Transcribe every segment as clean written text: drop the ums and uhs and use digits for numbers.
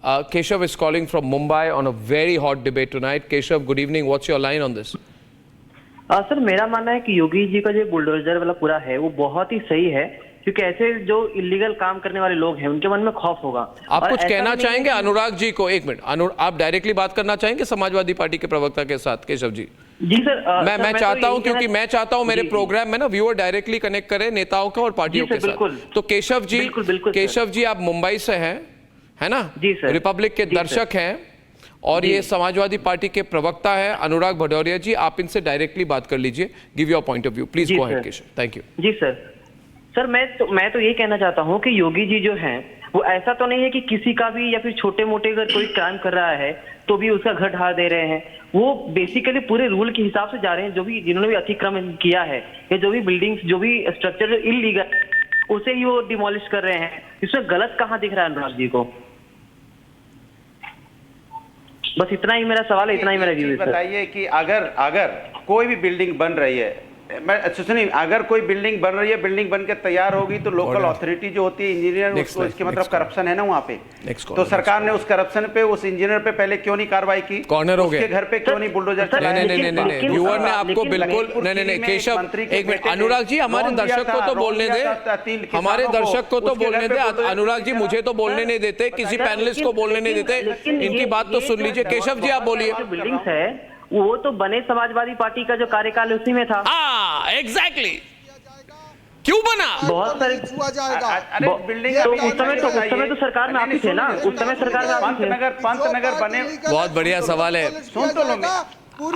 Keshav is calling from Mumbai on a very hot debate tonight. Keshav, good evening. What's your line on this? Sir मेरा मानना है कि योगी जी का जो bulldozer वाला पूरा है वो बहुत ही सही है, क्योंकि ऐसे जो इलीगल काम करने वाले लोग हैं उनके मन में खौफ होगा। आप कुछ कहना चाहेंगे अनुराग जी को? एक मिनट, आप डायरेक्टली बात करना चाहेंगे समाजवादी पार्टी के प्रवक्ता के साथ? केशव जी जी सर, मैं चाहता हूं, क्योंकि मैं चाहता हूं मेरे प्रोग्राम में ना व्यूअर डायरेक्टली कनेक्ट करें नेताओं को और पार्टियों के साथ। तो केशव जी, केशव जी आप मुंबई से हैं, है ना? जी सर। रिपब्लिक के दर्शक हैं और ये समाजवादी पार्टी के प्रवक्ता है अनुराग भदौरिया जी। आप इनसे डायरेक्टली बात कर लीजिए, give your point of view please. Go ahead Keshav. Thank you. जी सर मैं तो ये कहना चाहता हूँ कि योगी जी जो हैं वो ऐसा तो नहीं है कि किसी का भी या फिर छोटे मोटे अगर कोई क्राइम कर रहा है तो भी उसका घर ढा दे रहे हैं। वो बेसिकली पूरे रूल के हिसाब से जा रहे हैं। जो भी जिन्होंने भी अतिक्रमण किया है या जो भी बिल्डिंग्स, जो भी स्ट्रक्चर इलीगल, उसे ही वो डिमोलिश कर रहे हैं। इसमें गलत कहाँ दिख रहा है अनुराग जी को? बस इतना ही मेरा सवाल है, इतना ही मेरा व्यू है। बताइए कि अगर कोई भी बिल्डिंग बन रही है, मैं सुनिए, अगर कोई बिल्डिंग बन रही है, बिल्डिंग बनकर तैयार होगी तो लोकल अथॉरिटी जो होती है, इंजीनियर, उसको इसके मतलब करप्शन है ना वहाँ पे। तो सरकार ने उस करप्शन पे, उस इंजीनियर पे पहले क्यों नहीं कार्रवाई की? कॉर्नर हो गए, उसके घर पे क्यों नहीं बुलडोजर चलाया? नहीं, व्यूअर ने आपको बिल्कुल नहीं केशव, एक मिनट अनुराग जी, हमारे दर्शक को तो बोलने दे, हमारे दर्शक को तो बोलने दे। अनुराग जी मुझे तो बोलने नहीं देते, किसी पैनलिस्ट को बोलने नहीं देते, इनकी बात तो सुन लीजिए। केशव जी आप बोलिए। बिल्डिंग्स है वो तो बने समाजवादी पार्टी का जो कार्यकाल उसी में था। एग्जैक्टली। क्यों बना? बहुत सारे अरे बिल्डिंग तो उस समय तो सरकार में आप ही थे ना, उस समय सरकार में आप ही थे। पंतनगर बने। बहुत बढ़िया सवाल है। सुन तो लो,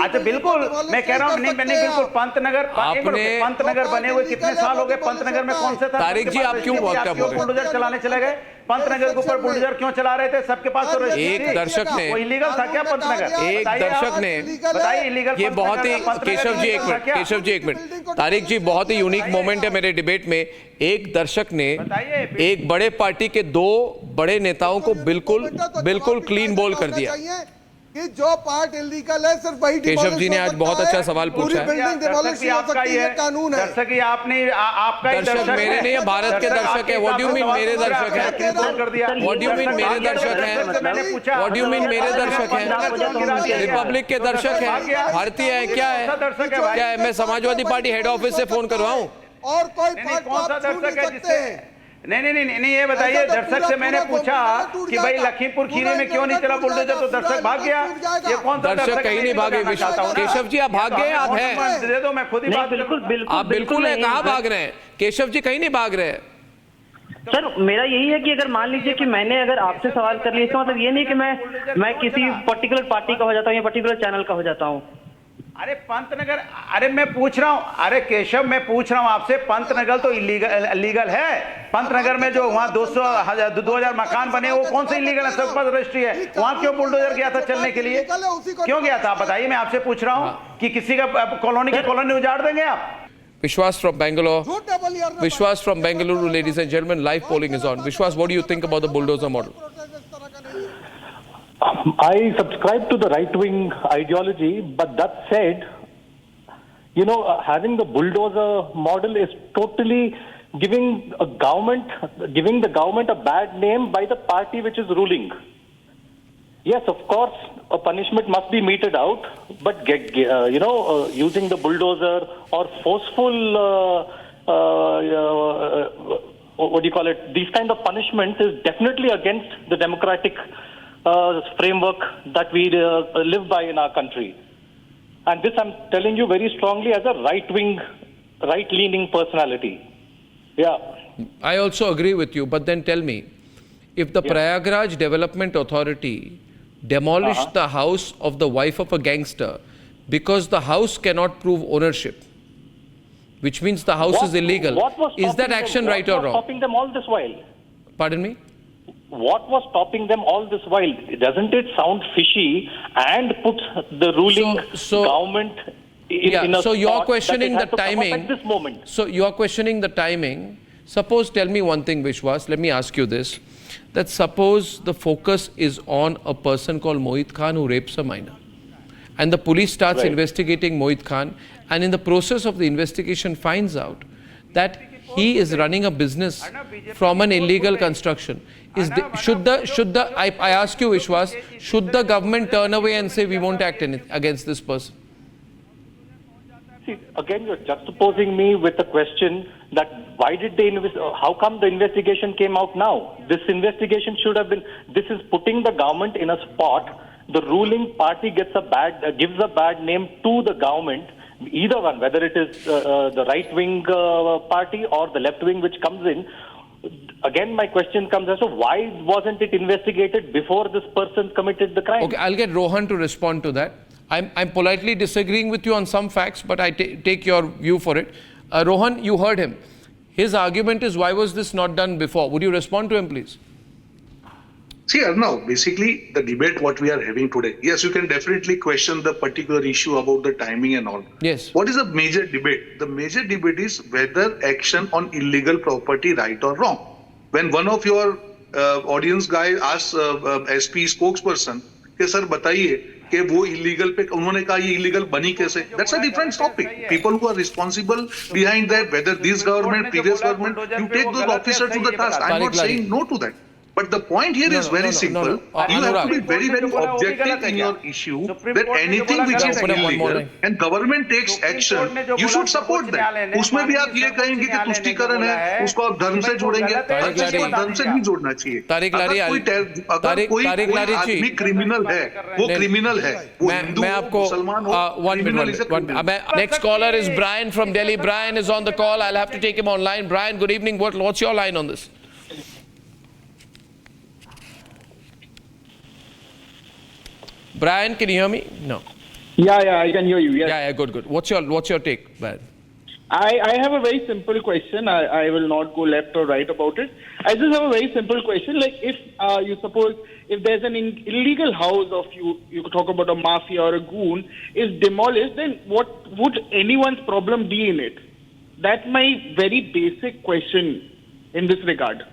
अच्छा बिल्कुल मैं कह रहा हूँ, नहीं बिल्कुल पंतनगर बने हुए कितने साल हो गए? पंतनगर में कौन से था? तारिक जी आप क्यों बुलडोजर चलाने चले गए? पंतनगर के ऊपर बुलडोजर क्यों चला रहे थे? सबके पास तो एक दर्शक ने, वो इलीगल था क्या पंतनगर? एक दर्शक ने बताइए इलीगल। ये बहुत ही, केशव जी एक मिनट, केशव जी एक मिनट, तारिक जी बहुत ही यूनिक मोमेंट है मेरे डिबेट में। एक दर्शक ने एक बड़े पार्टी के दो बड़े नेताओं को बिल्कुल क्लीन बोल कर दिया कि जो पार्ट इलीगल है सिर्फ वही। केशव जी ने आज बहुत अच्छा सवाल पूछा है। कानून है। दर्शक ही आपने, आपका दर्शक मेरे नहीं है, भारत के दर्शक है। व्हाट डू यू मीन मेरे दर्शक है? व्हाट डू यू मीन मेरे दर्शक है? व्हाट डू यू मीन मेरे दर्शक है? रिपब्लिक के दर्शक है, भारतीय है, क्या है? क्या है? मैं समाजवादी पार्टी हेड ऑफिस से फोन करवाऊं? और कोई कौन सा दर्शक है जिससे? नहीं ये बताइए, दर्शक से मैंने पूछा कि भाई लखीमपुर खीरी में क्यों नहीं चला बुलडोजर, तो दर्शक भाग गया। ये कौन सा दर्शक? कहीं नहीं भागे केशव जी, आप भाग गए? आप हैं? दे दो, मैं खुद ही बात। आप बिल्कुल है, कहाँ भाग रहे हैं केशव जी? कहीं नहीं भाग रहे हैं सर। मेरा यही है कि अगर मान लीजिए कि मैंने अगर आपसे सवाल कर लिया, इसका मतलब ये नहीं कि मैं किसी पर्टिकुलर पार्टी का हो जाता हूँ या पर्टिकुलर चैनल का हो जाता हूँ। अरे पंतनगर, अरे मैं पूछ रहा हूँ, अरे केशव मैं पूछ रहा हूँ आपसे, पंतनगर तो इलीगल है। पंतनगर में जो वहाँ 2000 मकान बने, वो कौन से इलीगल है? सब पास रजिस्ट्री है। वहाँ क्यों बुलडोजर गया था चलने के लिए? क्यों गया था आप बताइए? मैं आपसे पूछ रहा हूँ कि किसी का कॉलोनी उजाड़ देंगे आप? Vishwas from Bangalore. Vishwas from Bengaluru, ladies and gentlemen, live polling is on. Vishwas, what do you think about the bulldozer model? I subscribe to the right-wing ideology, but that said, having the bulldozer model is totally giving the government a bad name by the party which is ruling. Yes, of course, a punishment must be meted out, but using the bulldozer or forceful, these kind of punishments is definitely against the democratic framework that we live by in our country. And this I'm telling you very strongly as a right-leaning personality. Yeah. I also agree with you, but then tell me, if the Prayagraj Development Authority demolished the house of the wife of a gangster because the house cannot prove ownership, which means the house is illegal, is that action right or wrong? What was stopping them all this while? Pardon me? What was stopping them all this while? Doesn't it sound fishy and put the ruling government in a so you're spot questioning that the it has to come up timing. at this moment? So you're questioning the timing. Suppose, tell me one thing, Vishwas, let me ask you this, that suppose the focus is on a person called Mohit Khan who rapes a minor, and the police starts investigating Mohit Khan, and in the process of the investigation finds out that he is running a business from an illegal construction. Should the I ask you, Vishwas, should the government turn away and say we won't act against this person? See, again, you're juxtaposing me with the question that why did they how come the investigation came out now? This investigation should have been, this is putting the government in a spot. The ruling party gives a bad name to the government, either one, whether it is the right-wing party or the left-wing which comes in. Again, my question comes as to why wasn't it investigated before this person committed the crime? Okay, I'll get Rohan to respond to that. I'm politely disagreeing with you on some facts, but I take your view for it. Rohan, you heard him. His argument is, why was this not done before? Would you respond to him, please? See, Arnav, basically the debate what we are having today, yes, you can definitely question the particular issue about the timing and all. Yes. What is the major debate? The major debate is whether action on illegal property right or wrong. When one of your audience guy asks SP spokesperson, कि sir बताइए कि वो illegal पे उन्होंने कहा ये illegal बनी कैसे? That's a different topic. People who are responsible behind that, whether this government, previous government, you take those officers to the task. I'm not saying no to that. But the point here is very simple. You have to be very, very objective in your issue that anything which is illegal and government takes action, you should support that. उसमें भी आप ये कहेंगे कि तुष्टीकरण है, उसको आप धर्म से जोड़ेंगे, उसको धर्म से नहीं जोड़ना चाहिए. अगर कोई आदमी क्रिमिनल है, वो क्रिमिनल है, वो हिंदू हो, मुसलमान हो, criminal is a criminal. Next caller is Brian from Delhi. Brian is on the call. I'll have to take him online. Brian, good evening. What's your line on this? Brian, can you hear me? No. Yeah, I can hear you. Yes. Yeah, good. What's your take, Brian? I have a very simple question. I will not go left or right about it. I just have a very simple question. Like, if you suppose if there's an illegal house of you could talk about a mafia or a goon is demolished, then what would anyone's problem be in it? That's my very basic question in this regard.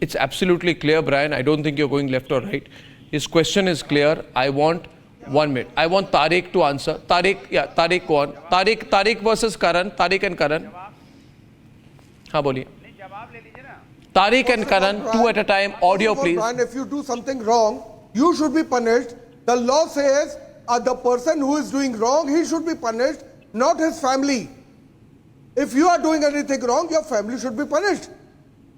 It's absolutely clear, Brian. I don't think you're going left or right. His question is clear. I want 1 minute. I want Tariq to answer. Tariq go on. Tariq versus Karan. Tariq and Karan. हाँ बोलिए. Tariq and Karan, two at a time. Audio, please. Brian, if you do something wrong, you should be punished. The law says the person who is doing wrong, he should be punished, not his family. If you are doing anything wrong, your family should be punished.